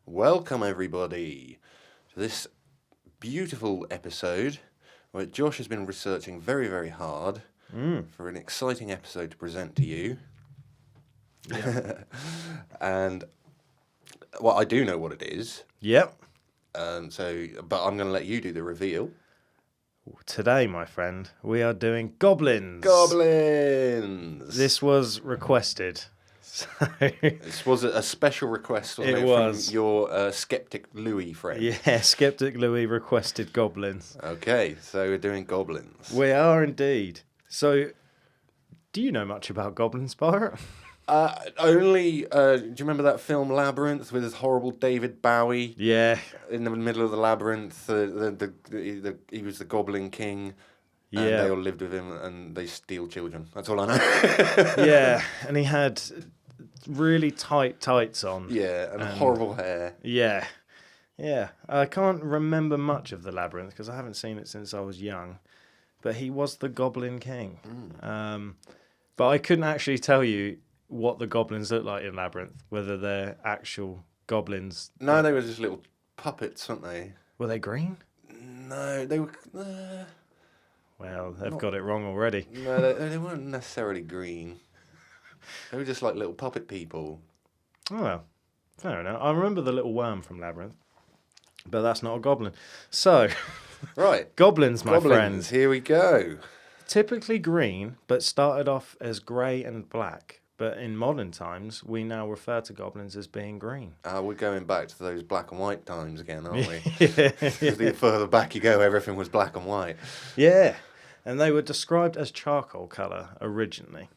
Welcome, everybody, to this beautiful episode where Josh has been researching very, very hard for an exciting episode to present to you. Yeah. And, well, I do know what it is. Yep. But I'm going to let you do the reveal. Today, my friend, we are doing Goblins. Goblins! This was requested. So This was a special request, wasn't it? It was. From your Skeptic Louis friend. yeah, Skeptic Louis requested Goblins. Okay, so we're doing Goblins. We are indeed. So, do you know much about Goblins, Pirate? Do you remember that film Labyrinth with this horrible David Bowie Yeah. in the middle of the labyrinth? He was the Goblin King. And Yeah. they all lived with him and they steal children. That's all I know. Yeah, and he had really tight tights on. Yeah, and horrible hair. Yeah. Yeah. I can't remember much of the Labyrinth because I haven't seen it since I was young. But he was the Goblin King. But I couldn't actually tell you what the goblins look like in Labyrinth, whether they're actual goblins. No, they were just little puppets, weren't they? Were they green? No, they were. Well, they've got it wrong already. No, they weren't necessarily green. They were just like little puppet people. Oh, well, fair enough. I remember the little worm from Labyrinth, but that's not a goblin. So, Right. goblins, my Goblins, friends. here we go. Typically green, but started off as grey and black. But in modern times, we now refer to goblins as being green. We're going back to those black and white times again, aren't we? Yeah. The further back you go, everything was black and white. Yeah, and they were described as charcoal colour originally.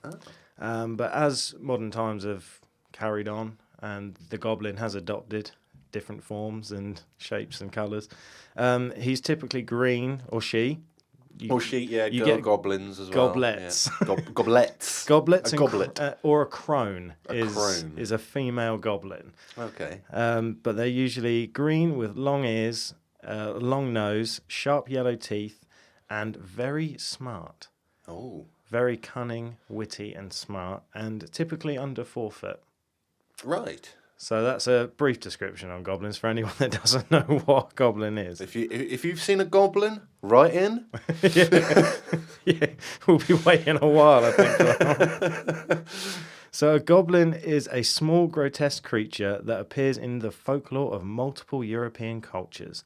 But as modern times have carried on and the goblin has adopted different forms and shapes and colours, he's typically green, or she. Or you get goblins as well. goblets. Yeah. Goblets. Goblets A and goblet. or a crone crone. is a female goblin. Okay. But they're usually green with long ears, long nose, sharp yellow teeth, and very smart. Oh. Very cunning, witty, and smart, and typically under 4 foot. Right. So that's a brief description on goblins for anyone that doesn't know what a goblin is. If you've seen a goblin, write in. Yeah, we'll be waiting a while, I think. For that one. So a goblin is a small, grotesque creature that appears in the folklore of multiple European cultures.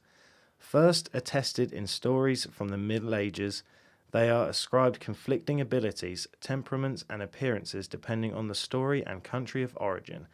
First attested in stories from the Middle Ages, they are ascribed conflicting abilities, temperaments, and appearances depending on the story and country of origin,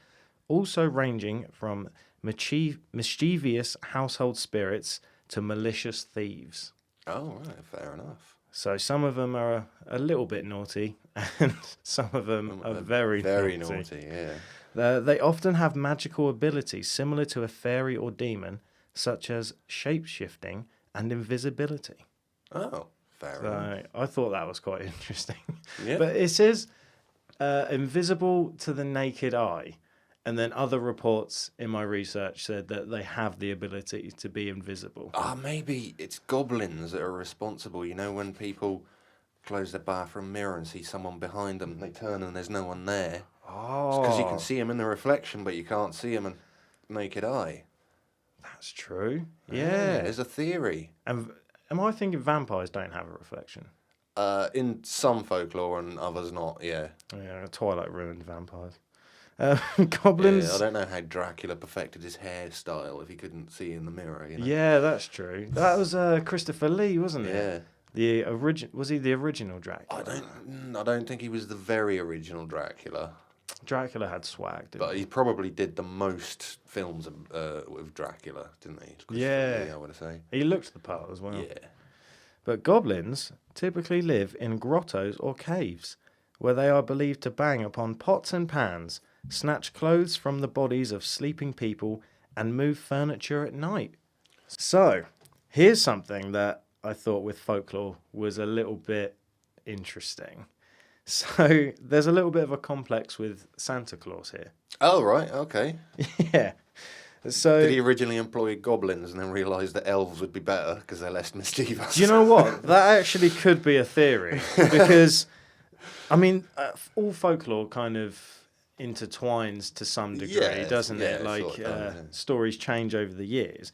also ranging from mischievous household spirits to malicious thieves. Oh, right. Fair enough. So some of them are a little bit naughty, and some of them are very naughty, yeah. They often have magical abilities similar to a fairy or demon, such as shape-shifting and invisibility. Oh, fair enough. So I thought that was quite interesting. Yeah. But it says invisible to the naked eye. And then other reports in my research said that they have the ability to be invisible. Maybe it's goblins that are responsible. You know, when people close their bathroom mirror and see someone behind them, they turn and there's no one there. Oh, Because you can see them in the reflection, but you can't see them in naked eye. that's true. Yeah, Yeah. there's a theory. And am I thinking vampires don't have a reflection? In some folklore and others not, yeah. Yeah, Twilight ruined vampires. Goblins. Yeah, I don't know how Dracula perfected his hairstyle if he couldn't see in the mirror, you know? Yeah, that's true. That was Christopher Lee, wasn't it? Yeah. Was he the original Dracula? I don't think he was the very original Dracula, Dracula had swag, didn't but he? he probably did the most films with Dracula, didn't he? Christopher Yeah. Lee, I would say. He looked the part as well. Yeah. But goblins typically live in grottos or caves, where they are believed to bang upon pots and pans, snatch clothes from the bodies of sleeping people, and move furniture at night. So, here's something that I thought with folklore was a little bit interesting. So, there's a little bit of a complex with Santa Claus here. Oh, right, okay. Yeah. So, Did he originally employ goblins and then realise that elves would be better because they're less mischievous? do you know what? That actually could be a theory. Because, I mean, all folklore kind of intertwines to some degree, Yeah, doesn't yeah, it? Like sort of does, yeah. stories change over the years.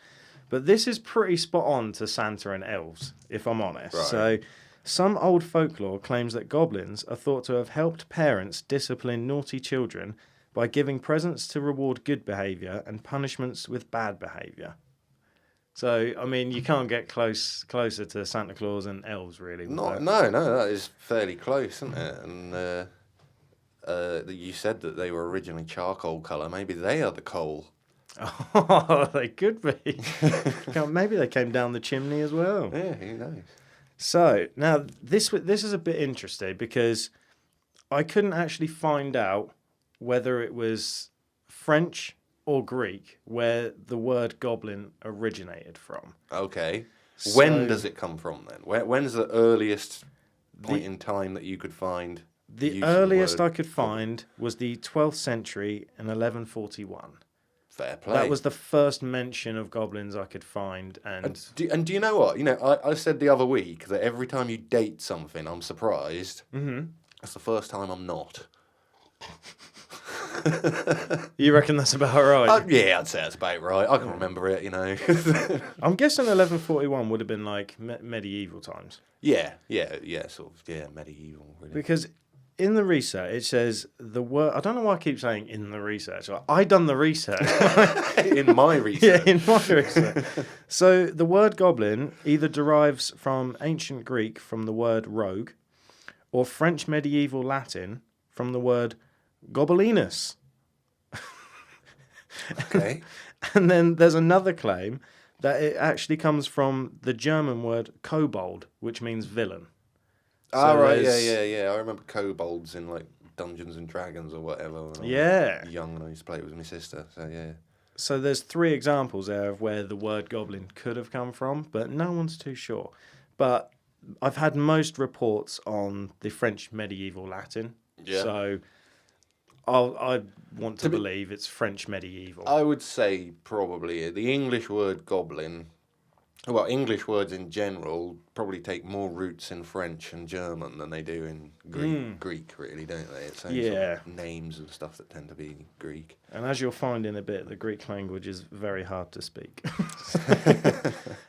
But this is pretty spot on to Santa and elves, if I'm honest. Right. So, some old folklore claims that goblins are thought to have helped parents discipline naughty children by giving presents to reward good behaviour and punishments with bad behaviour. So, I mean, you can't get closer to Santa Claus and elves, really. No, that is fairly close, isn't it? And you said that they were originally charcoal colour. Maybe they are the coal. Oh, they could be. Maybe they came down the chimney as well. Yeah, who knows? So, now, this is a bit interesting because I couldn't actually find out whether it was French or Greek where the word goblin originated from. Okay. So, When does it come from then? When's the earliest point in time that you could find? The earliest I could find was the 12th century in 1141. Fair play. That was the first mention of goblins I could find. And do you know what? You know, I said the other week that every time you date something, I'm surprised. Mm-hmm. That's the first time I'm not. You reckon that's about right? Yeah, I'd say that's about right. I can remember it, you know. I'm guessing 1141 would have been like medieval times. Yeah, sort of, medieval, really. Because in the research, it says the word... I don't know why I keep saying in the research. I done the research. In my research. Yeah, in my research. So the word goblin either derives from ancient Greek from the word rogue or French medieval Latin from the word gobelinus. Okay. And then there's another claim that it actually comes from the German word kobold, which means villain. Oh, right, yeah. I remember kobolds in, like, Dungeons and Dragons or whatever. When I was young and I used to play it with my sister, so yeah. So there's 3 examples there of where the word goblin could have come from, but no one's too sure. But I've had most reports on the French medieval Latin, so I want to believe it's French medieval. I would say probably the English word goblin... Well, English words in general probably take more roots in French and German than they do in Greek, really, don't they? It's only sort of names and stuff that tend to be Greek. And as you'll find in a bit, the Greek language is very hard to speak.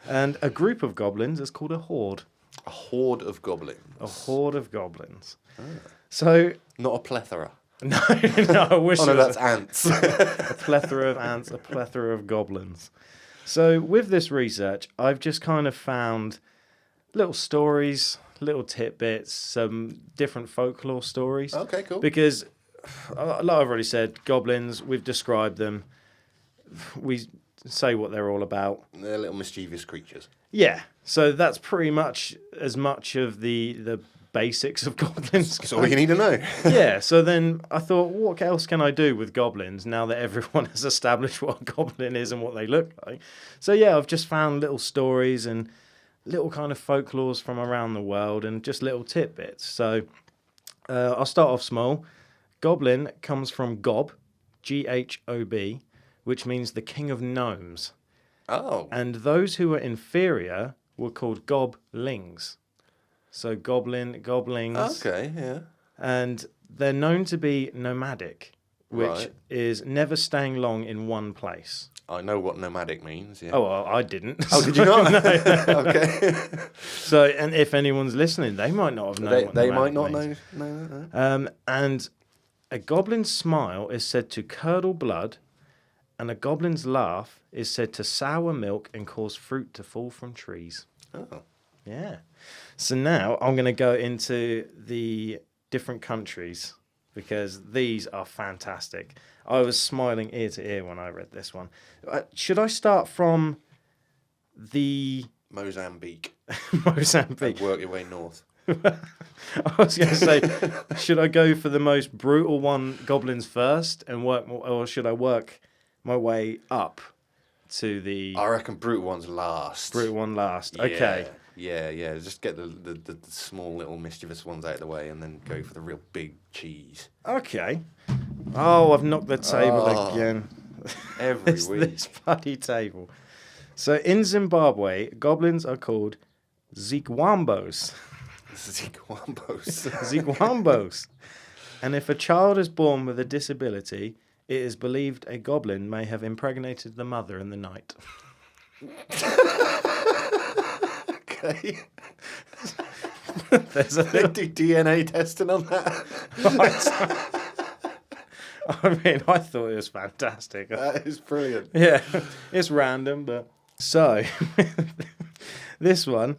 And a group of goblins is called a horde. A horde of goblins. A horde of goblins. Ah. So... Not a plethora. No, I wish it was... that's ants. A plethora of ants, a plethora of goblins. So with this research, I've just kind of found little stories, little tidbits, some different folklore stories. Okay, cool. Because, like I've already said, goblins, we've described them. We say what they're all about. They're little mischievous creatures. Yeah, so that's pretty much as much of the basics of goblins. That's all you need to know. Yeah, so then I thought, what else can I do with goblins now that everyone has established what a goblin is and what they look like? So yeah, I've just found little stories and little kind of folklores from around the world and just little tidbits. So I'll start off small. Goblin comes from gob, G-H-O-B, which means the king of gnomes. Oh. And those who were inferior were called goblings. So goblins. Okay, yeah. And they're known to be nomadic, which is never staying long in one place. I know what nomadic means, yeah. Oh, well, I didn't. Oh, did you not? No. Okay. So, and if anyone's listening, they might not have known what they nomadic might not means. know. And a goblin's smile is said to curdle blood, and a goblin's laugh is said to sour milk and cause fruit to fall from trees. Oh. Yeah. So now I'm going to go into the different countries because these are fantastic. I was smiling ear to ear when I read this one. Should I start from the... Mozambique. Mozambique. And work your way north. I was going to say, should I go for the most brutal one, goblins first, and work, or should I work my way up to the... I reckon brutal ones last. Brutal one last. Okay. Yeah. Just get the small little mischievous ones out of the way and then go for the real big cheese. Okay. Oh, I've knocked the table again. Every week. This bloody table. So in Zimbabwe, goblins are called Zigwambos. Zigwambos. Zigwambos. And if a child is born with a disability, it is believed a goblin may have impregnated the mother in the night. Okay. There's a They little... do DNA testing on that. I mean, I thought it was fantastic. That is brilliant. Yeah, it's random, but... So, this one,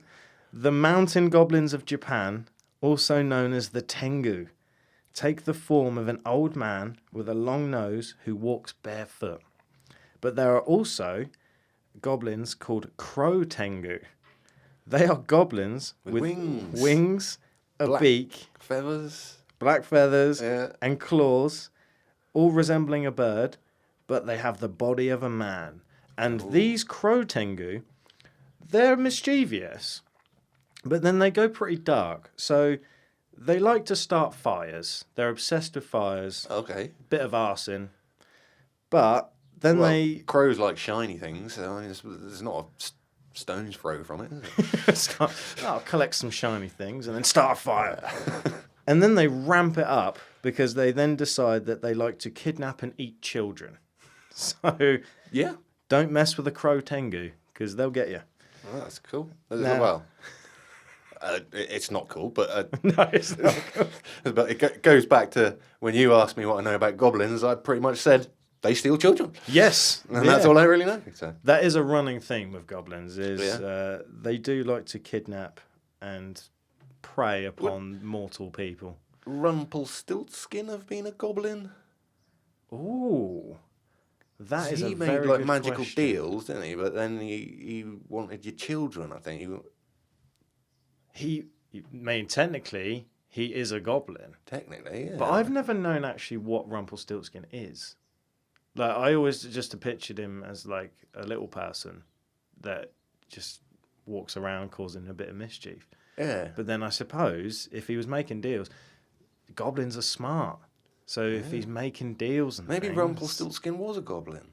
the mountain goblins of Japan, also known as the Tengu, take the form of an old man with a long nose who walks barefoot. But there are also goblins called Crow Tengu. They are goblins with wings, a black beak, feathers, black feathers, yeah, and claws, all resembling a bird, but they have the body of a man. And these Crow Tengu, they're mischievous, but then they go pretty dark. So they like to start fires. They're obsessed with fires. Okay. Bit of arson. But then crows like shiny things. So I mean, there's not a stone's throw from it, is it? I'll collect some shiny things and then start a fire. And then they ramp it up because they then decide that they like to kidnap and eat children. So yeah, don't mess with the Crow Tengu because they'll get you. Oh, that's cool. Well, it's not cool, but no, it's not cool. But it goes back to when you asked me what I know about goblins. I pretty much said they steal children. Yes, and that's all I really know. So. That is a running theme with goblins. They do like to kidnap and prey upon mortal people. Rumpelstiltskin have been a goblin. Ooh, that is a he very made like good magical question. deals, didn't he? But then he wanted your children. I think he technically he is a goblin. Technically, yeah. But I've never known actually what Rumpelstiltskin is. Like I always just pictured him as like a little person that just walks around causing a bit of mischief. Yeah. But then I suppose if he was making deals, goblins are smart. So if he's making deals and maybe things, Rumpelstiltskin was a goblin.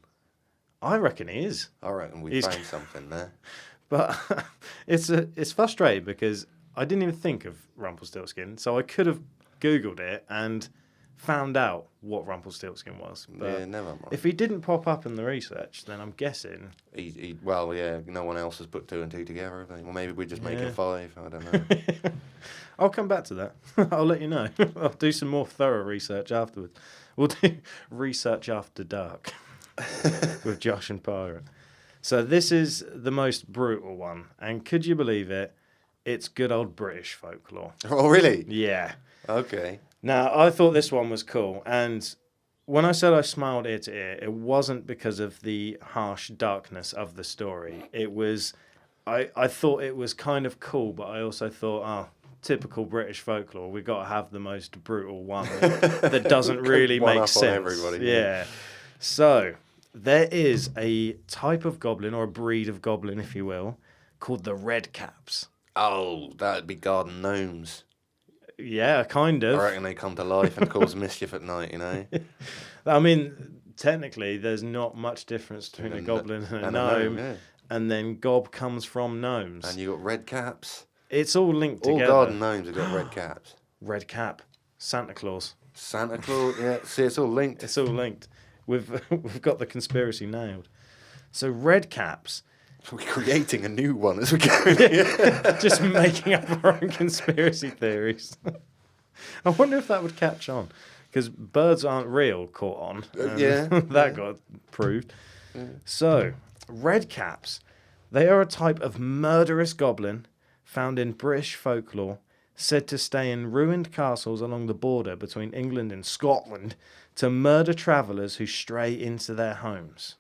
I reckon he is. I reckon we found something there. But it's frustrating because I didn't even think of Rumpelstiltskin, so I could have Googled it and found out what Rumpelstiltskin was. But yeah, never mind. If he didn't pop up in the research, then I'm guessing... no one else has put 2 and 2 together, have they? Well, maybe we're just making 5, I don't know. I'll come back to that. I'll let you know. I'll do some more thorough research afterwards. We'll do research after dark with Josh and Pirate. So this is the most brutal one. And could you believe it? It's good old British folklore. Oh, really? Yeah. Okay. Now, I thought this one was cool. And when I said I smiled ear to ear, it wasn't because of the harsh darkness of the story. It was... I thought it was kind of cool, but I also thought, typical British folklore. We've got to have the most brutal one that doesn't really make sense. Everybody, yeah. So there is a type of goblin, or a breed of goblin, if you will, called the red caps. Oh, that'd be garden gnomes. Yeah, kind of. I reckon they come to life and cause mischief at night, you know? I mean, technically, there's not much difference between a goblin and a gnome. Yeah. And then gob comes from gnomes. And you got red caps. It's all linked together. All garden gnomes have got red caps. Red cap. Santa Claus. Santa Claus, yeah. See, it's all linked. It's all linked. We've got the conspiracy nailed. So red caps. We're creating a new one as we go. Just making up our own conspiracy theories. I wonder if that would catch on. Because birds aren't real caught on. Yeah. That got proved. Yeah. So, red caps. They are a type of murderous goblin found in British folklore, said to stay in ruined castles along the border between England and Scotland to murder travellers who stray into their homes.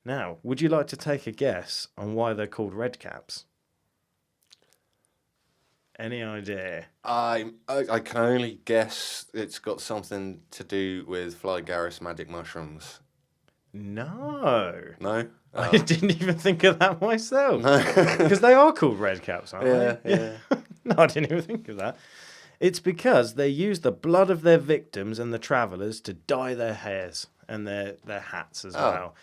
Now, would you like to take a guess on why they're called red caps? Any idea? I can only guess it's got something to do with Flygaris magic mushrooms. No. No? Oh. I didn't even think of that myself. No. Because they are called red caps, aren't they? Yeah. No, I didn't even think of that. It's because they use the blood of their victims and the travellers to dye their hairs and their hats as well.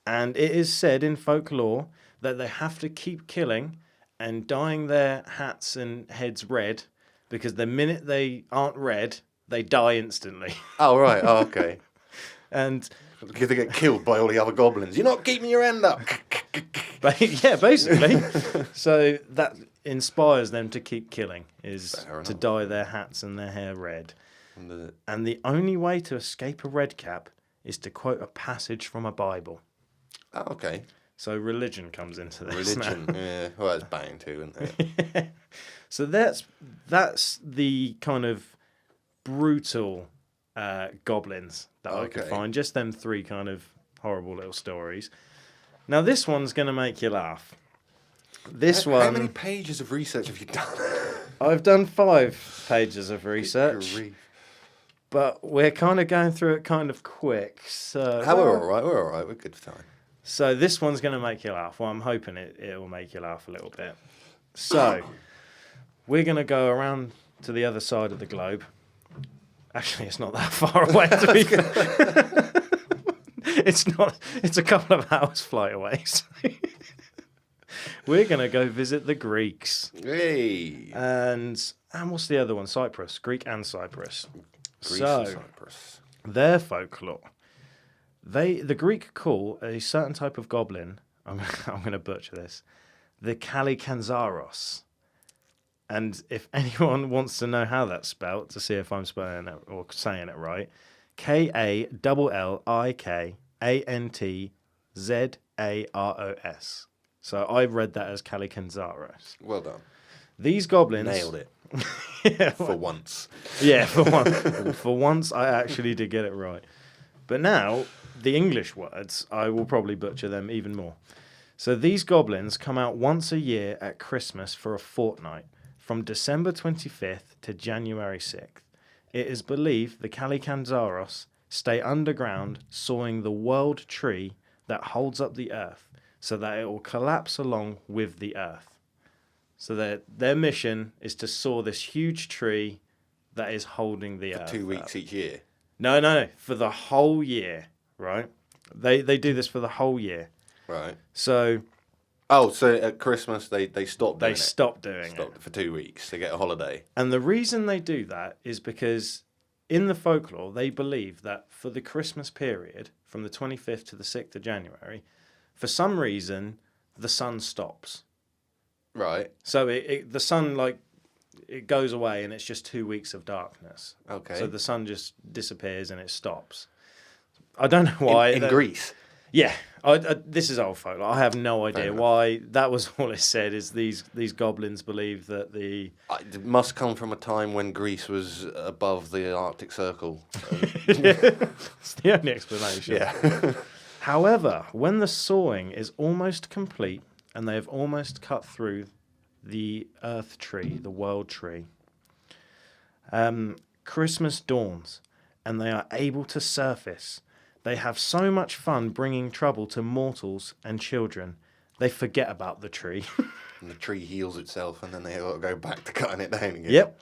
And it is said in folklore that they have to keep killing and dyeing their hats and heads red, because the minute they aren't red, they die instantly. Oh, right. Oh, okay. And Because they get killed by all the other goblins. You're not keeping your hand up. yeah, basically. So that inspires them to keep killing, is to dye their hats and their hair red. And the only way to escape a red cap is to quote a passage from a Bible. Oh, okay. So religion comes into this. Religion, now. yeah. Well, it's bound to, isn't it? So that's the kind of brutal goblins that I could find. Just them three kind of horrible little stories. Now this one's going to make you laugh. How many pages of research have you done? I've done 5 pages of research. But we're kind of going through it kind of quick. So we're all right. We're all right. We're good for time. So this one's going to make you laugh. Well, I'm hoping it will make you laugh a little bit. So we're going to go around to the other side of the globe. Actually, it's not that far away, to be fair. It's not. It's a couple of hours flight away. So we're going to go visit the Greeks. Hey. And what's the other one? Cyprus. Greek and Cyprus. Greece and Cyprus. Their folklore. The Greek call a certain type of goblin, I'm going to butcher this, the Kalikanzaros. And if anyone wants to know how that's spelt, to see if I'm spelling it or saying it right, Kalikanzaros. So I've read that as Kalikanzaros. Well done. These goblins... Nailed it. Yeah, for once. Yeah, for once. For once, I actually did get it right. But now, the English words, I will probably butcher them even more. So these goblins come out once a year at Christmas for a fortnight, from December 25th to January 6th. It is believed the Kalikanzaros stay underground, sawing the world tree that holds up the earth, so that it will collapse along with the earth. So their mission is to saw this huge tree that is holding the earth. 2 weeks each year? No. For the whole year, right? They do this for the whole year. Right. So... Oh, so at Christmas they stop doing it? They stop doing it. For 2 weeks. They get a holiday. And the reason they do that is because in the folklore, they believe that for the Christmas period, from the 25th to the 6th of January, for some reason, the sun stops. Right. So the sun, it goes away and it's just 2 weeks of darkness. Okay. So the sun just disappears and it stops. I don't know why. In Greece? Yeah. This is old folk. I have no idea why. That was all it said, is these goblins believe that It must come from a time when Greece was above the Arctic Circle. It's the only explanation. Yeah. However, when the sawing is almost complete, and they have almost cut through the earth tree, the world tree, Christmas dawns, and they are able to surface. They have so much fun bringing trouble to mortals and children, they forget about the tree. And the tree heals itself, and then they got to go back to cutting it down again. Yep.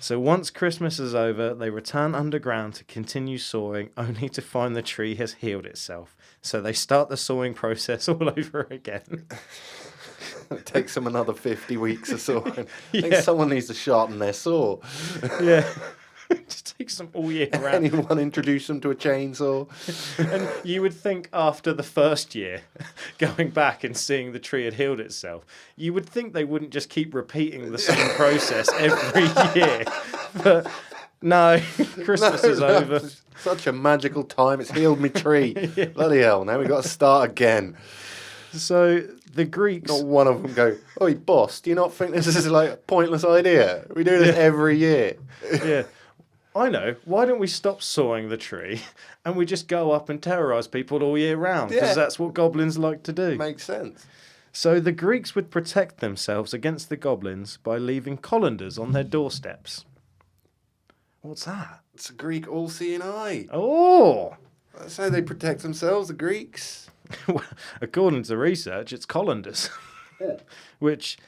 So once Christmas is over, they return underground to continue sawing, only to find the tree has healed itself. So they start the sawing process all over again. It takes them another 50 weeks of sawing. I think someone needs to sharpen their saw. Yeah. It just takes them all year round. Anyone introduce them to a chainsaw? And you would think after the first year, going back and seeing the tree had healed itself, you would think they wouldn't just keep repeating the same process every year. But no, Christmas is over. Such a magical time. It's healed me tree. Bloody hell, now we've got to start again. So the Greeks... Not one of them go, "Oi, boss, do you not think this is like a pointless idea? We do this every year." Yeah. I know. Why don't we stop sawing the tree and we just go up and terrorise people all year round? Because that's what goblins like to do. Makes sense. So the Greeks would protect themselves against the goblins by leaving colanders on their doorsteps. What's that? It's a Greek all-seeing eye. Oh! That's how they protect themselves, the Greeks. According to research, it's colanders. Which,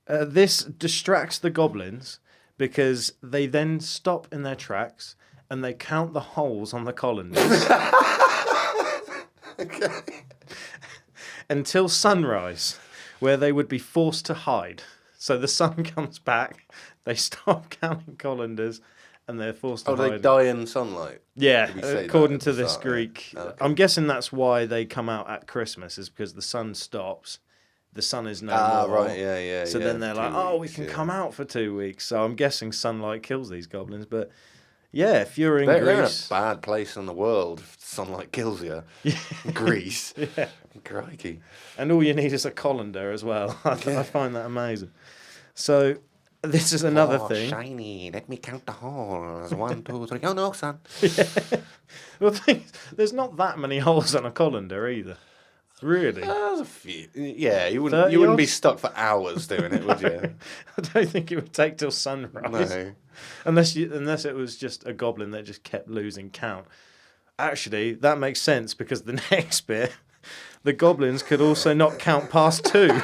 this distracts the goblins because they then stop in their tracks and they count the holes on the colanders. Okay. Until sunrise, where they would be forced to hide. So the sun comes back, they stop counting colanders, and they're forced to Oh, hide. they die in sunlight. Yeah, Did we say according that to at the this start? Greek. Yeah. Okay. I'm guessing that's why they come out at Christmas, is because the sun stops. The sun is no more. Right, yeah. So yeah, then they're like, 2 oh, we weeks, can yeah. come out for 2 weeks. So I'm guessing sunlight kills these goblins. But yeah, if you're in They're in a Greece. bad place in the world if sunlight kills you. Greece. Yeah. Crikey. And all you need is a colander as well. I find that amazing. So this is another thing. Shiny. Let me count the holes. 1, 2, 3. Oh, no, son. Well, there's not that many holes on a colander either. Really? There's a few. Yeah, you 30 wouldn't be odd? stuck for hours doing it, would you? I don't think it would take till sunrise. No. Unless it was just a goblin that just kept losing count. Actually, that makes sense because the next bit, the goblins could also not count past 2.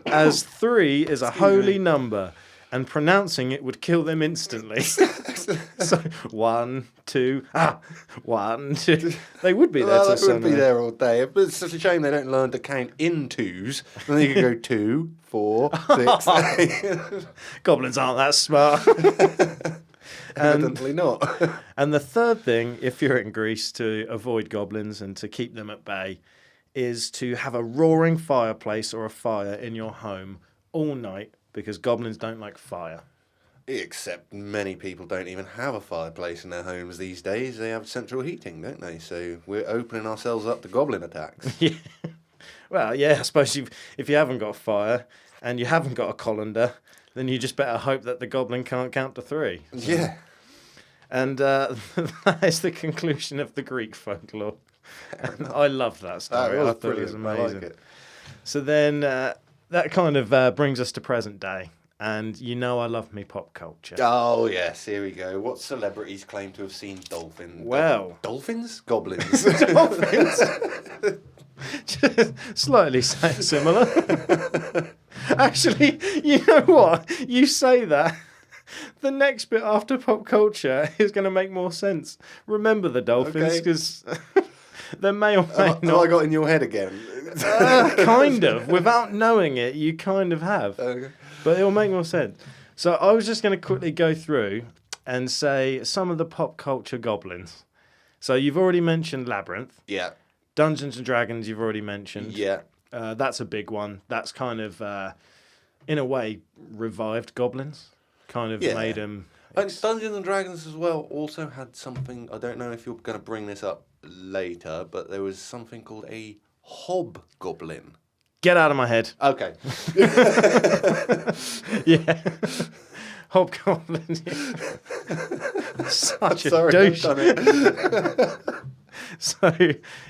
As 3 is a holy number, and pronouncing it would kill them instantly. So 1, 2, 1, 2. They would be there till They would sunrise. be there all day. But it's such a shame they don't learn to count in 2s. And then you can go 2, 4, 6, 8. Goblins aren't that smart. Evidently not. And the third thing, if you're in Greece, to avoid goblins and to keep them at bay, is to have a roaring fireplace or a fire in your home all night, because goblins don't like fire. Except many people don't even have a fireplace in their homes these days. They have central heating, don't they? So we're opening ourselves up to goblin attacks. Yeah. Well, yeah, I suppose if you haven't got fire and you haven't got a colander, then you just better hope that the goblin can't count to 3. Yeah. And that is the conclusion of the Greek folklore. And I love that story. That was I thought it was brilliant. amazing. I like it. So then that kind of brings us to present day. And you know I love me pop culture. Oh, yes, here we go. What celebrities claim to have seen dolphins? Well. Dolphins? Goblins. Dolphins. Slightly similar. Actually, you know what? You say that. The next bit after pop culture is going to make more sense. Remember the dolphins, because there may or may Have not. I got in your head again? Kind of. Without knowing it, you kind of have. Okay. But it'll make more sense. So I was just going to quickly go through and say some of the pop culture goblins. So you've already mentioned Labyrinth. Yeah. Dungeons and Dragons you've already mentioned. Yeah. That's a big one. That's kind of, in a way, revived goblins. Kind of made them... And Dungeons and Dragons as well also had something, I don't know if you're going to bring this up later, but there was something called a hobgoblin. Get out of my head. Okay. Yeah. Hobgoblins. Yeah. Such a Sorry, douche. I've done it. So,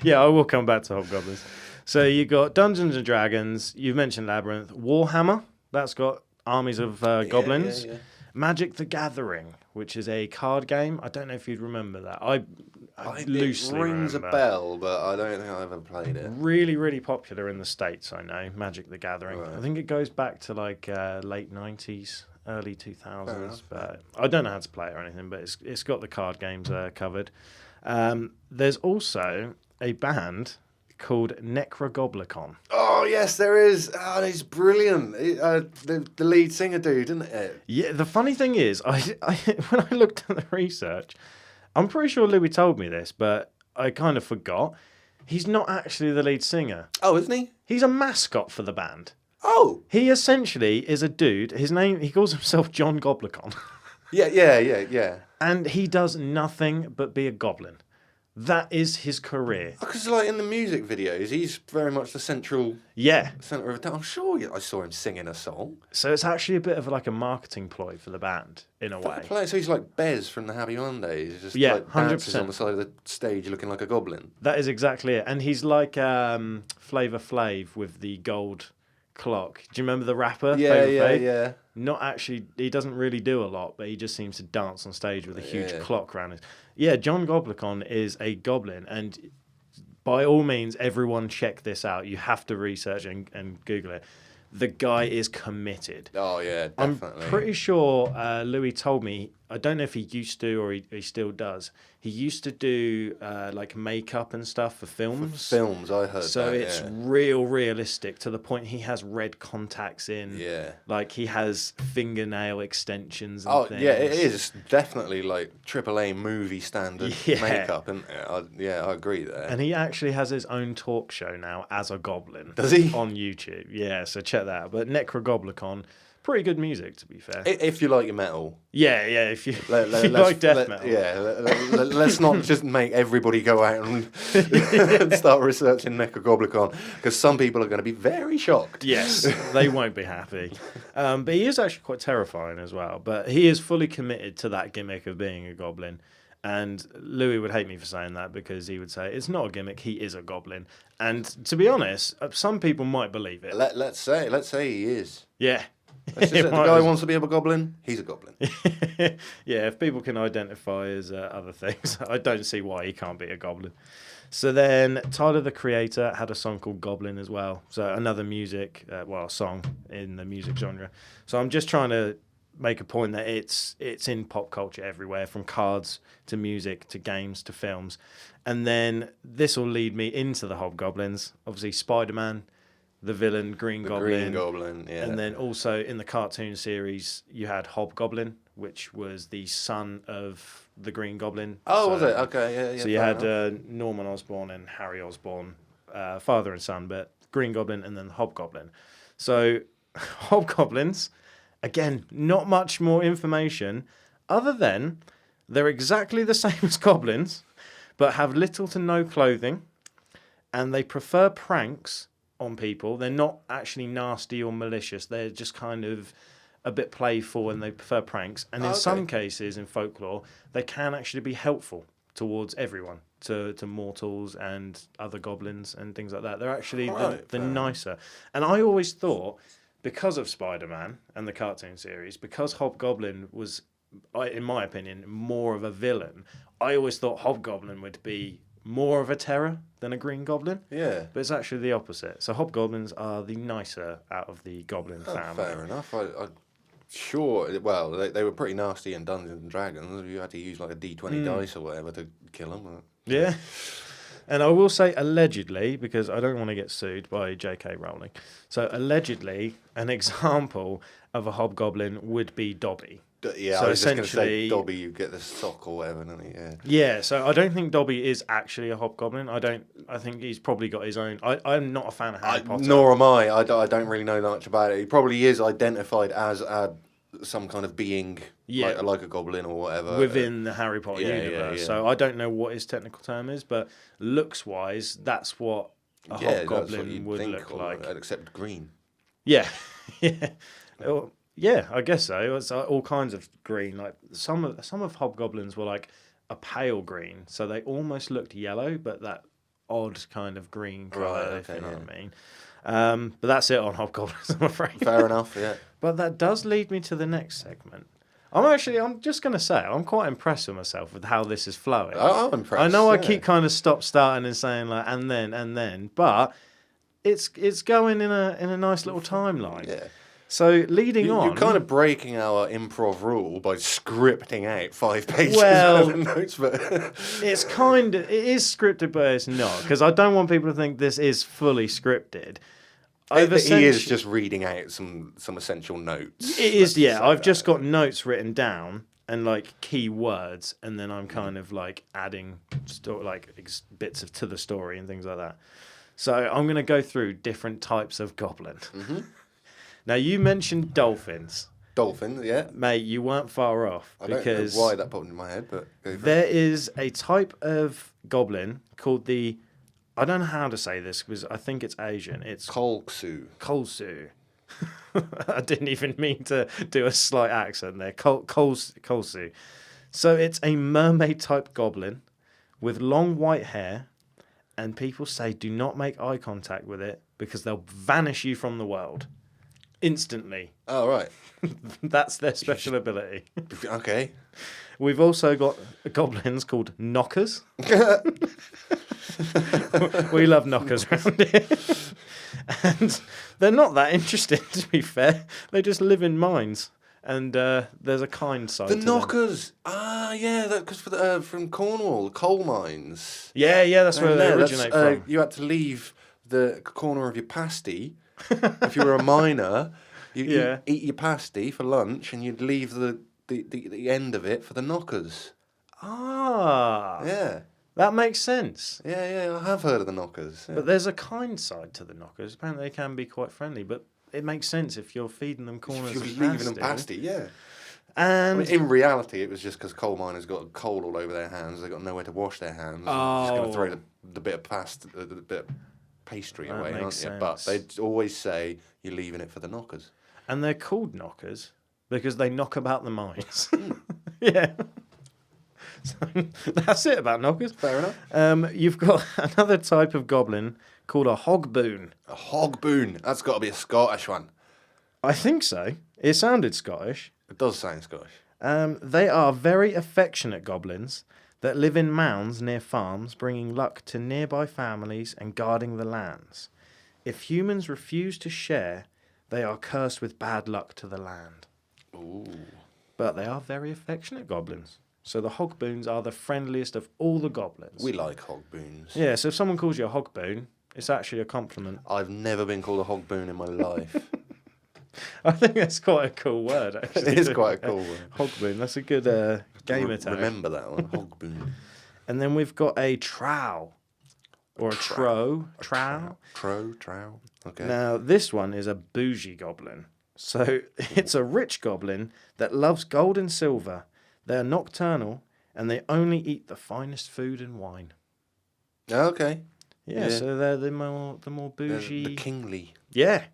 yeah, I will come back to hobgoblins. So you got Dungeons and Dragons. You've mentioned Labyrinth. Warhammer. That's got armies of goblins. Yeah. Magic the Gathering, which is a card game. I don't know if you'd remember that. I loosely It rings remember. a bell, but I don't think I ever played it. Really, really popular in the States, I know. Magic the Gathering. Right. I think it goes back to like late 90s, early 2000s. enough. But I don't know how to play it or anything, but it's got the card games covered. There's also a band called Necrogoblicon. Oh, yes, there is. Oh, he's brilliant. The lead singer dude, isn't it? Yeah, the funny thing is, I when I looked at the research, I'm pretty sure Louis told me this, but I kind of forgot. He's not actually the lead singer. Oh, isn't he? He's a mascot for the band. Oh. He essentially is a dude. He calls himself John Goblicon. Yeah. And he does nothing but be a goblin. That is his career. Because like in the music videos, he's very much the centre Yeah. of attention. I'm sure I saw him singing a song. So it's actually a bit of like a marketing ploy for the band, in a way. So he's like Bez from the Happy Mondays. Just Yeah, like dances 100%. on the side of the stage looking like a goblin. That is exactly it. And he's like Flavor Flav with the gold clock. Do you remember the rapper? Flavor Flav? Yeah. Not actually, he doesn't really do a lot, but he just seems to dance on stage with a huge Yeah. clock around his... Yeah, John Goblicon is a goblin, and by all means, everyone check this out. You have to research and Google it. The guy is committed. Oh, yeah, I'm definitely. pretty sure Louis told me I don't know if he used to or he still does. He used to do like makeup and stuff for films. Films, I heard so that, it's real realistic to the point he has red contacts in. Yeah. Like he has fingernail extensions and things. Yeah, it is definitely like AAA movie standard makeup. And I agree there. And he actually has his own talk show now as a goblin. Does he? On YouTube. Yeah, so check that out. But Necrogoblicon, pretty good music, to be fair. If you like your metal. Yeah, if you like death metal. Yeah, let's not just make everybody go out and start researching Necrogoblicon, because some people are going to be very shocked. Yes, they won't be happy. But he is actually quite terrifying as well. But he is fully committed to that gimmick of being a goblin. And Louis would hate me for saying that, because he would say it's not a gimmick, he is a goblin. And to be honest, some people might believe it. Let's say he is. Yeah. The guy wants to be a goblin, he's a goblin. Yeah, if people can identify as other things, I don't see why he can't be a goblin. So then Tyler, the Creator, had a song called Goblin as well. So another song in the music genre. So I'm just trying to make a point that it's in pop culture everywhere, from cards to music to games to films. And then this will lead me into the Hobgoblins. Obviously, Spider-Man, the villain, Green Goblin. Yeah. And then also in the cartoon series, you had Hobgoblin, which was the son of the Green Goblin. Oh, was it? Okay, yeah. So you had Norman Osborn and Harry Osborn, father and son, but Green Goblin and then the Hobgoblin. So Hobgoblins, again, not much more information other than they're exactly the same as goblins, but have little to no clothing, and they prefer pranks on people. They're not actually nasty or malicious. They're just kind of a bit playful, and they prefer pranks. And in some cases, in folklore, they can actually be helpful towards everyone, to mortals and other goblins and things like that. They're actually the nicer. And I always thought, because of Spider-Man and the cartoon series, because Hobgoblin was, in my opinion, more of a villain, I always thought Hobgoblin would be more of a terror than a Green Goblin. Yeah. But it's actually the opposite. So Hobgoblins are the nicer out of the Goblin family. Fair enough. Sure, well, they were pretty nasty in Dungeons and Dragons. You had to use like a D20 dice or whatever to kill them. Yeah. And I will say allegedly, because I don't want to get sued by J.K. Rowling. So allegedly, an example of a Hobgoblin would be Dobby. Yeah, so I was just going to say, essentially, Dobby, you get the sock or whatever, don't you? Yeah. Yeah, so I don't think Dobby is actually a Hobgoblin. I think he's probably got his own. I'm not a fan of Harry Potter. Nor am I. I don't really know that much about it. He probably is identified as some kind of being, like a goblin or whatever. Within the Harry Potter universe. Yeah. So I don't know what his technical term is, but looks-wise, that's what a Hobgoblin would look like. Except green. Yeah. Yeah. Yeah, I guess so. It's all kinds of green. Like some of Hobgoblins were like a pale green, so they almost looked yellow, but that odd kind of green colour, if you know what I mean. But that's it on Hobgoblins, I'm afraid. Fair enough, yeah. But that does lead me to the next segment. I'm just going to say, I'm quite impressed with myself with how this is flowing. I'm impressed. I know I keep kind of stop-starting and saying like, and then, but it's going in a nice little timeline. Yeah. So leading on, you're kind of breaking our improv rule by scripting out 5 pages of notes, but it is scripted, but it's not, because I don't want people to think this is fully scripted. He is just reading out some essential notes. It is, yeah. I've just got notes written down and like key words, and then I'm kind of like adding bits to the story and things like that. So I'm going to go through different types of goblin. Mm-hmm. Now, you mentioned dolphins. Dolphins, yeah. Mate, you weren't far off. I don't know why that popped in my head, but... There is a type of goblin called the... I don't know how to say this, because I think it's Asian. It's... Kolsu. I didn't even mean to do a slight accent there. Kolsu. So it's a mermaid-type goblin with long white hair, and people say do not make eye contact with it because they'll vanish you from the world. Instantly. Oh, right. That's their special ability. Okay. We've also got goblins called knockers. We love knockers around here. And they're not that interesting, to be fair. They just live in mines. And there's a kind side The to them. knockers. Ah, yeah, because from Cornwall, coal mines. Yeah, that's where they originate from. You had to leave the corner of your pasty. If you were a miner, you eat your pasty for lunch, and you'd leave the end of it for the knockers. Ah. Yeah. That makes sense. Yeah, I have heard of the knockers. Yeah. But there's a kind side to the knockers. Apparently they can be quite friendly, but it makes sense if you're feeding them corners if you're of leaving pasty. them pasty, yeah. And in reality, it was just because coal miners got coal all over their hands. They got nowhere to wash their hands. Oh. Just going to throw the bit of the bit of pastry That away, makes aren't you? sense. But they always say you're leaving it for the knockers. And they're called knockers because they knock about the mines. Yeah. So that's it about knockers. Fair enough. You've got another type of goblin called a hogboon. A hogboon. That's got to be a Scottish one. I think so. It sounded Scottish. It does sound Scottish. They are very affectionate goblins that live in mounds near farms, bringing luck to nearby families and guarding the lands. If humans refuse to share, they are cursed with bad luck to the land. Ooh. But they are very affectionate goblins. So the hogboons are the friendliest of all the goblins. We like hogboons. Yeah, so if someone calls you a hogboon, it's actually a compliment. I've never been called a hogboon in my life. I think that's quite a cool word, actually. It is quite a cool word. Hogboon, that's a good gamer tag. Remember that one, hogboon. And then we've got a trow. Or a trow. Trow. Okay. Now, this one is a bougie goblin. So it's a rich goblin that loves gold and silver. They are nocturnal, and they only eat the finest food and wine. Okay. Yeah, so they're the more bougie. The kingly. Yeah,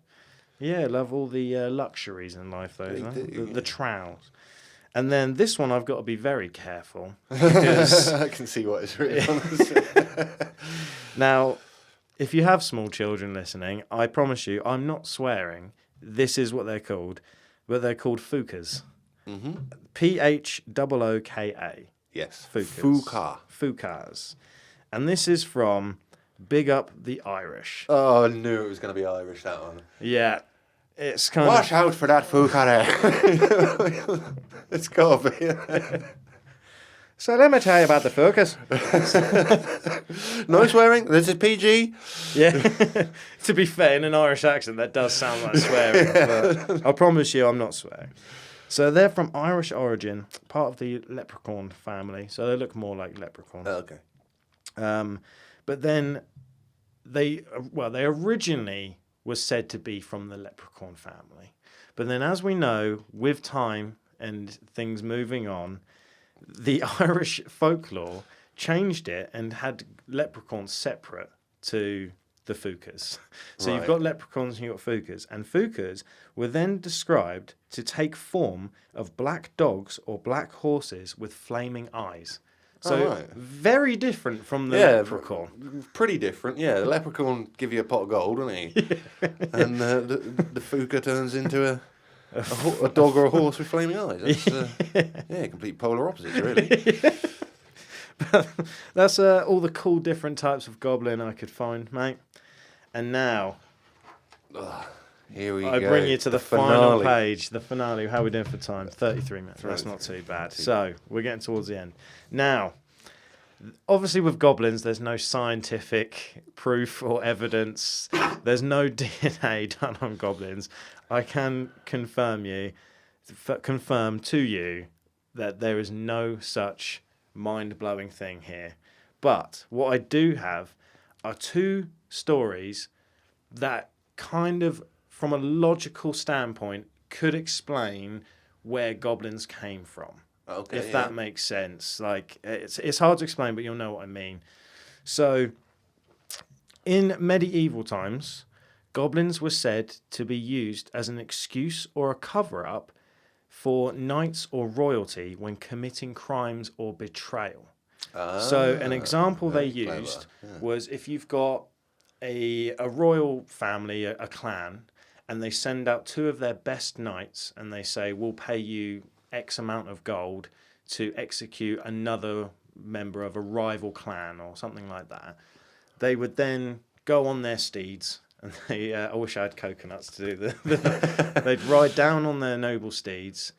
love all the luxuries in life, though. They do, The trows. And then this one, I've got to be very careful. Because I can see what it's written on. now, if you have small children listening, I promise you, I'm not swearing. This is what they're called. But they're called fukas. Mm-hmm. Phooka. Yes. Fukas. Fukas. And this is from Big Up the Irish. Oh, I knew it was going to be Irish, that one. Yeah. It's kind Watch out for that fuka there. It's got to be. So let me tell you about the Fukas. No swearing. This is PG. Yeah. To be fair, in an Irish accent, that does sound like swearing. But I promise you, I'm not swearing. So they're from Irish origin, part of the leprechaun family. So they look more like leprechauns. Okay. But then they originally was said to be from the leprechaun family. But then, as we know, with time and things moving on, the Irish folklore changed it and had leprechauns separate to the Fukas. So you've got leprechauns and you've got Fukas. And Fukas were then described to take form of black dogs or black horses with flaming eyes. So very different from the leprechaun. Pretty different, yeah. The leprechaun give you a pot of gold, doesn't he? And the Fuka turns into a dog or a horse with flaming eyes. That's, complete polar opposites, really. That's all the cool different types of goblin I could find, mate. And now, here we go. I bring you to the final page, the finale. How are we doing for time? 33 minutes. That's not too bad. So we're getting towards the end. Now, obviously with goblins, there's no scientific proof or evidence. There's no DNA done on goblins. I can confirm to you that there is no such mind-blowing thing here. But what I do have are two stories that kind of, from a logical standpoint, could explain where goblins came from. Okay, if that makes sense. Like, it's hard to explain, but you'll know what I mean. So, in medieval times, goblins were said to be used as an excuse or a cover-up for knights or royalty when committing crimes or betrayal. So an example they used was if you've got a royal family, a clan, and they send out two of their best knights and they say, we'll pay you X amount of gold to execute another member of a rival clan or something like that. They would then go on their steeds And they, I wish I had coconuts to do they'd ride down on their noble steeds,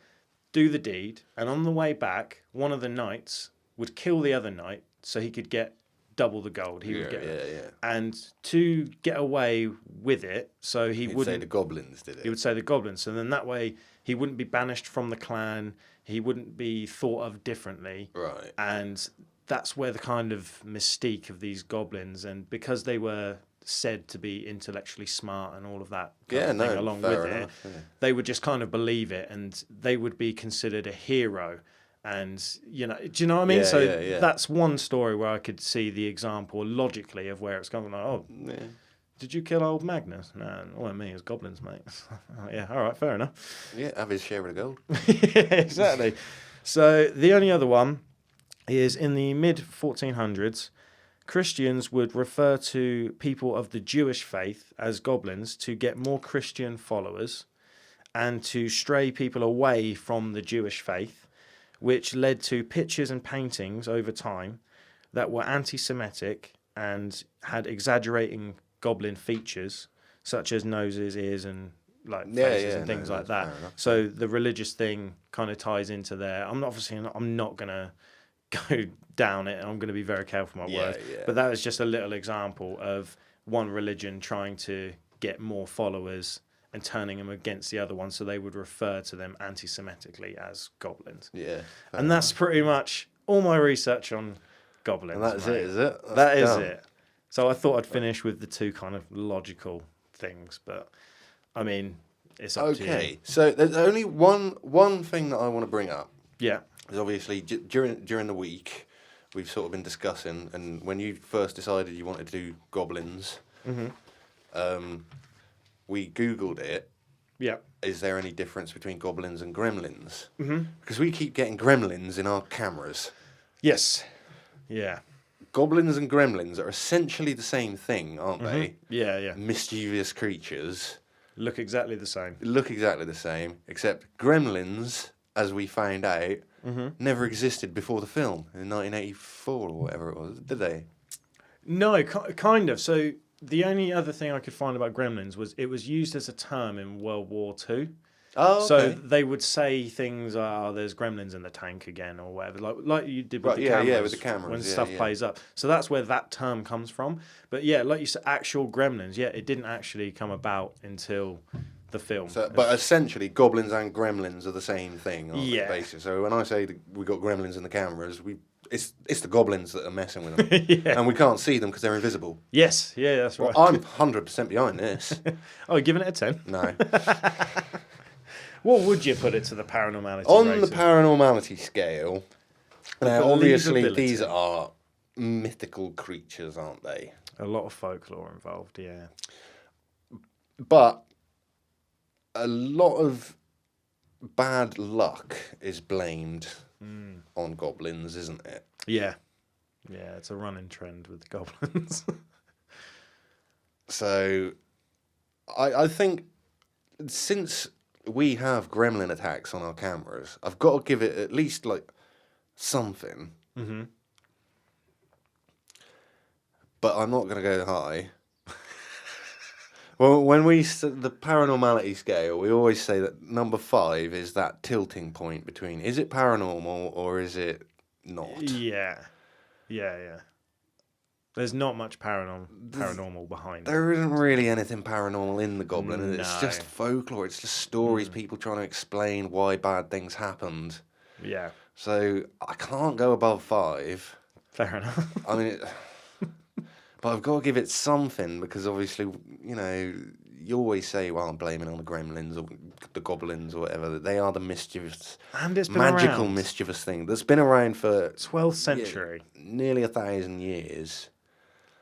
do the deed, and on the way back, one of the knights would kill the other knight so he could get double the gold. He would get yeah. And to get away with it, so he wouldn't say the goblins did it. He would say the goblins. So then that way he wouldn't be banished from the clan. He wouldn't be thought of differently. Right. And that's where the kind of mystique of these goblins, and because they were said to be intellectually smart and all of that kind of thing along with enough, it, they would just kind of believe it, and they would be considered a hero. And, you know, do you know what I mean? That's one story where I could see the example logically of where it's going. Like, oh, did you kill old Magnus? No, it wasn't me, it was goblins, mate. Oh, yeah, all right, fair enough. Yeah, have his share of the gold. Yeah, exactly. So the only other one is in the mid-1400s, Christians would refer to people of the Jewish faith as goblins to get more Christian followers and to stray people away from the Jewish faith, which led to pictures and paintings over time that were anti-Semitic and had exaggerating goblin features, such as noses, ears, and faces and things like that. So the religious thing kind of ties into there. I'm not gonna go down it. I'm gonna be very careful with my words. But that was just a little example of one religion trying to get more followers and turning them against the other one, so they would refer to them anti-Semitically as goblins. Yeah. And that's pretty much all my research on goblins. And that's it, is it? That is it. So I thought I'd finish with the two kind of logical things, but I mean, it's up to you. Okay, so there's only one thing that I want to bring up. Yeah. Is obviously during the week, we've sort of been discussing, and when you first decided you wanted to do goblins, we Googled it. Yeah. Is there any difference between goblins and gremlins? Because we keep getting gremlins in our cameras. Yes. Yeah. Goblins and gremlins are essentially the same thing, aren't they? Yeah, yeah. Mischievous creatures. Look exactly the same. Except gremlins, as we found out, never existed before the film in 1984 or whatever it was, did they? No, kind of. So the only other thing I could find about gremlins was it was used as a term in World War II. Oh, okay. So they would say things, there's gremlins in the tank again, or whatever, like you did with the cameras. Yeah, with the cameras. When stuff plays up. So that's where that term comes from. But yeah, like you said, actual gremlins, it didn't actually come about until the film. So, but essentially, goblins and gremlins are the same thing, aren't they, basically? So when I say we got gremlins in the cameras, it's the goblins that are messing with them. And we can't see them because they're invisible. Yes, yeah, that's right. Well, I'm 100% behind this. Oh, you're giving it a 10? No. What would you put it to the paranormality On rating? the paranormality scale, now obviously these are mythical creatures, aren't they? A lot of folklore involved, yeah. But a lot of bad luck is blamed on goblins, isn't it? Yeah. Yeah, it's a running trend with the goblins. So I think since we have gremlin attacks on our cameras, I've got to give it at least something. But I'm not going to go high. Well, when the paranormality scale, we always say that number 5 is that tilting point between is it paranormal or is it not? Yeah. There's not much paranormal behind it. There isn't really anything paranormal in the Goblin. No. It's just folklore. It's just stories, people trying to explain why bad things happened. Yeah. So I can't go above 5. Fair enough. I mean, but I've got to give it something because obviously, you always say, well, I'm blaming on the gremlins or the goblins or whatever. They are the mischievous, and it's been magical, around. mischievous thing that's been around for 12th century, nearly 1,000 years.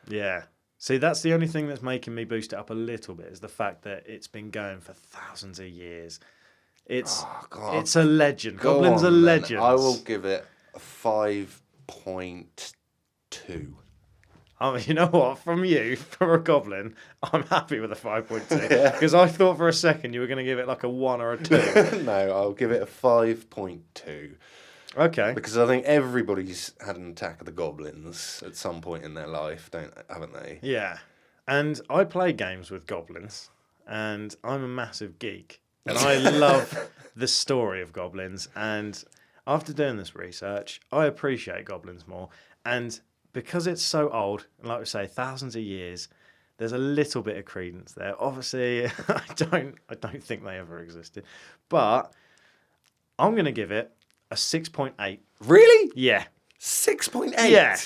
Yeah. See, that's the only thing that's making me boost it up a little bit is the fact that it's been going for thousands of years. It's a legend. Goblins are legends. I will give it a 5.2. I mean, you know what? From a goblin, I'm happy with a 5.2. Because I thought for a second you were going to give it like a 1 or a 2. No, I'll give it a 5.2. Okay. Because I think everybody's had an attack of the goblins at some point in their life, haven't they? Yeah. And I play games with goblins, and I'm a massive geek. And I love the story of goblins. And after doing this research, I appreciate goblins more. And because it's so old, and like we say, thousands of years, there's a little bit of credence there. Obviously, I don't think they ever existed. But I'm going to give it a 6.8. Really? Yeah. 6.8? Yeah.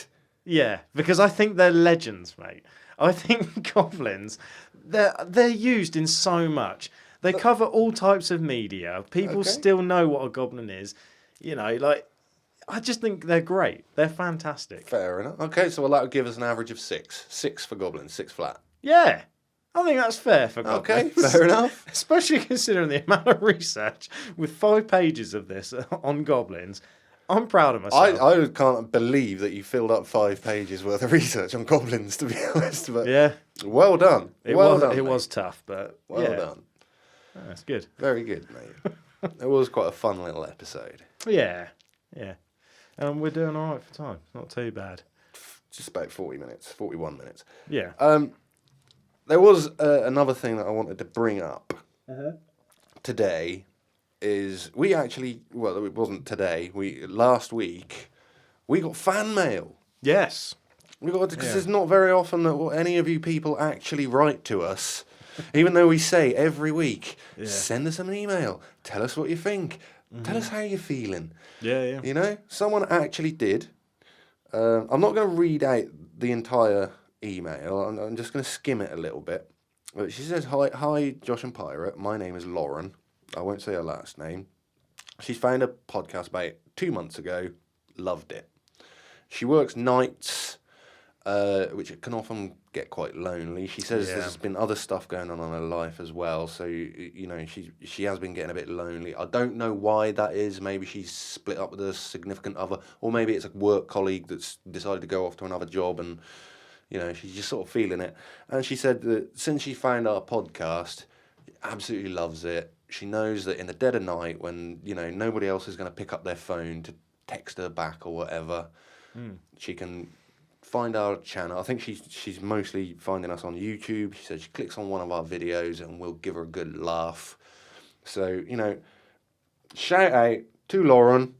Yeah. Because I think they're legends, mate. I think goblins, they're used in so much. They cover all types of media. People still know what a goblin is. You know, like, I just think they're great. They're fantastic. Fair enough. Okay, so that would give us an average of 6. 6 for goblins, 6 flat. Yeah. I think that's fair for goblins. Okay, fair enough. Especially considering the amount of research with 5 pages of this on goblins. I'm proud of myself. I can't believe that you filled up 5 pages worth of research on goblins, to be honest. But yeah. Well done. It was tough, but well done. Oh, that's good. Very good, mate. It was quite a fun little episode. Yeah. Yeah. We're doing all right for time. Not too bad. Just about 40 minutes, 41 minutes. Yeah. There was another thing that I wanted to bring up today. Is we actually, well, it wasn't today. Last week we got fan mail. Yes. We got because it's not very often that any of you people actually write to us, even though we say every week, send us an email, tell us what you think, tell us how you're feeling. Yeah, yeah. You know, someone actually did. I'm not going to read out the entire email. I'm just going to skim it a little bit. She says, "Hi, Josh and Pirate. My name is Lauren. I won't say her last name. She's found a podcast about 2 months ago. Loved it. She works nights, which can often get quite lonely. She says there's been other stuff going on in her life as well. So, you know, she has been getting a bit lonely. I don't know why that is. Maybe she's split up with a significant other, or maybe it's a work colleague that's decided to go off to another job and, you know, she's just sort of feeling it. And she said that since she found our podcast, absolutely loves it. She knows that in the dead of night, when, you know, nobody else is going to pick up their phone to text her back or whatever, she can find our channel. I think she's mostly finding us on YouTube. She said she clicks on one of our videos and we'll give her a good laugh. So, you know, shout out to Lauren.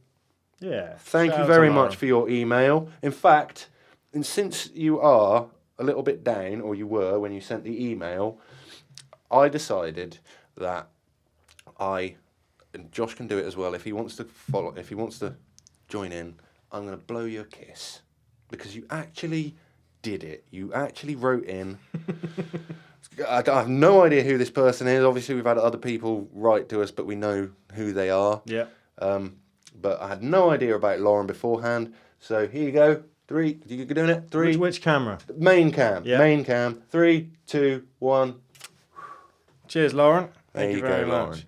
Yeah. Thank you very much for your email. In fact, and since you are a little bit down, or you were when you sent the email, I decided that and Josh can do it as well, if he wants to join in, I'm going to blow you a kiss. Because you actually did it. You actually wrote in. I have no idea who this person is. Obviously, we've had other people write to us, but we know who they are. Yeah. But I had no idea about Lauren beforehand. So here you go. 3. You doing it? 3. Which camera? Main cam. Yeah. Main cam. 3, 2, 1. Cheers, Lauren. There Thank you you very go, much. Lauren.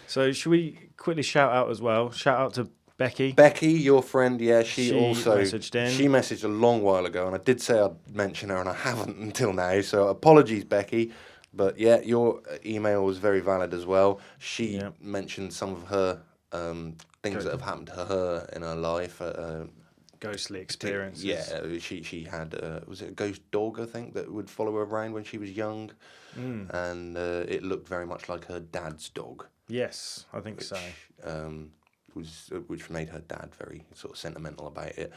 So should we quickly shout out as well? Shout out to Becky. Becky, your friend, she also messaged in. She messaged a long while ago, and I did say I'd mention her, and I haven't until now. So apologies, Becky. But yeah, your email was very valid as well. She mentioned some of her things that have happened to her in her life. Ghostly experiences. Yeah, she had was it a ghost dog, I think, that would follow her around when she was young, and it looked very much like her dad's dog. Yes, I think so. Which made her dad very sort of sentimental about it.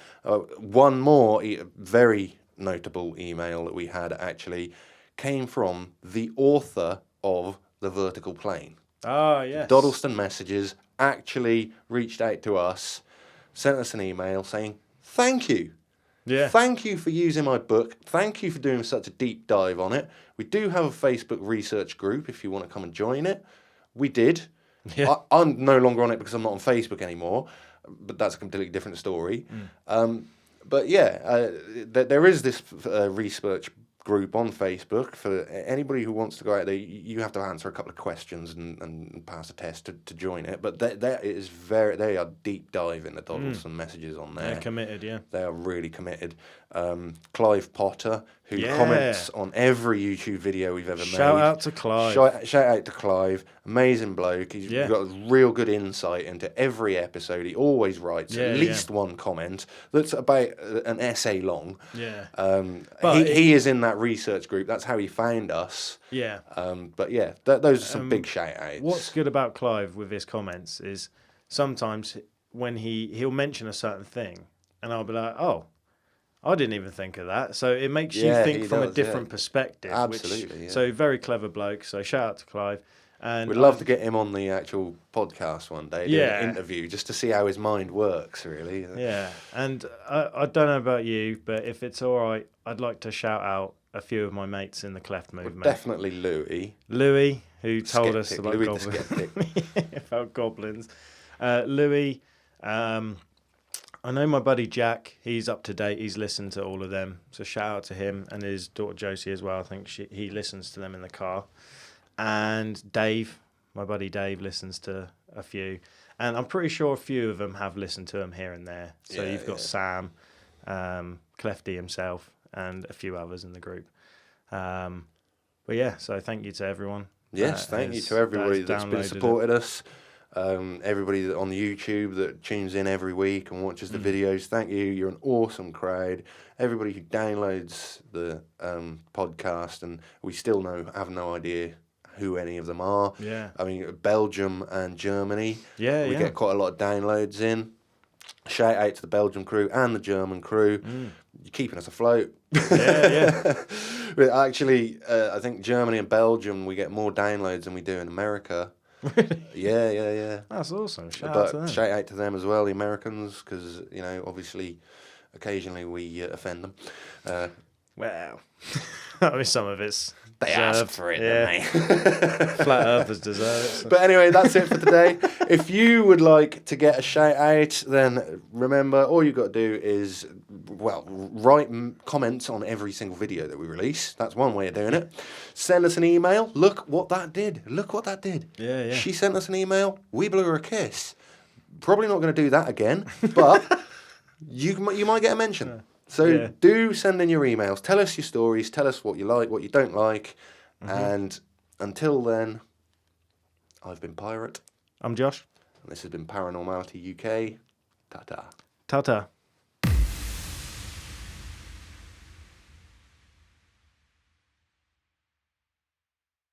One more very notable email that we had actually came from the author of The Vertical Plane. Ah, yes. Doddleston Messages actually reached out to us, sent us an email saying, "Thank you. Yeah. Thank you for using my book. Thank you for doing such a deep dive on it. We do have a Facebook research group if you want to come and join it." We did. Yeah. I'm no longer on it because I'm not on Facebook anymore, but that's a completely different story. But yeah, there is this research group on Facebook for anybody who wants to go out there. You have to answer a couple of questions and pass a test to join it. But they are deep diving the Doddleston Messages on there. They're committed, yeah. They are really committed. Clive Potter, who comments on every YouTube video we've ever made. Shout out to Clive. Shout out to Clive. Amazing bloke. He's got a real good insight into every episode. He always writes at least one comment that's about an essay long. Yeah. But he is in that research group. That's how he found us. Yeah. But yeah, those are some big shout outs. What's good about Clive with his comments is sometimes when he'll mention a certain thing and I'll be like, oh, I didn't even think of that. So it makes you think from a different perspective. Absolutely. So very clever bloke. So shout out to Clive. And we'd love to get him on the actual podcast one day, do an interview, just to see how his mind works, really. Yeah, and I don't know about you, but if it's all right, I'd like to shout out a few of my mates in the Cleft movement. Well, definitely Louis. Louis, who told us about Louis goblins. About goblins. Louis, I know my buddy Jack, he's up to date, he's listened to all of them, so shout out to him, and his daughter Josie as well. I think he listens to them in the car. And Dave, my buddy Dave, listens to a few, and I'm pretty sure a few of them have listened to them here and there. So you've got Sam, Clefty himself, and a few others in the group. But yeah, so thank you to everyone. Yes, thank you to everybody that's been supported us. Everybody on the YouTube that tunes in every week and watches the videos, thank you. You're an awesome crowd. Everybody who downloads the podcast, and we still have no idea who any of them are. Yeah. I mean, Belgium and Germany. Yeah, we get quite a lot of downloads in. Shout out to the Belgian crew and the German crew. You're keeping us afloat. Yeah. But actually, I think Germany and Belgium, we get more downloads than we do in America. Really? Yeah. That's awesome. Shout out to them. Shout out to them as well, the Americans, because, obviously, occasionally we offend them. Well, I mean, some of it's They deserved. asked for it, Yeah. didn't they? Flat Earthers deserve it. So. But anyway, that's it for today. If you would like to get a shout out, then remember, all you've got to do is, write comments on every single video that we release. That's one way of doing it. Send us an email. Look what that did. Yeah. She sent us an email. We blew her a kiss. Probably not going to do that again, but you might get a mention. So do send in your emails. Tell us your stories. Tell us what you like, what you don't like. And until then, I've been Pirate. I'm Josh. And this has been Paranormality UK. Ta-ta. Ta-ta.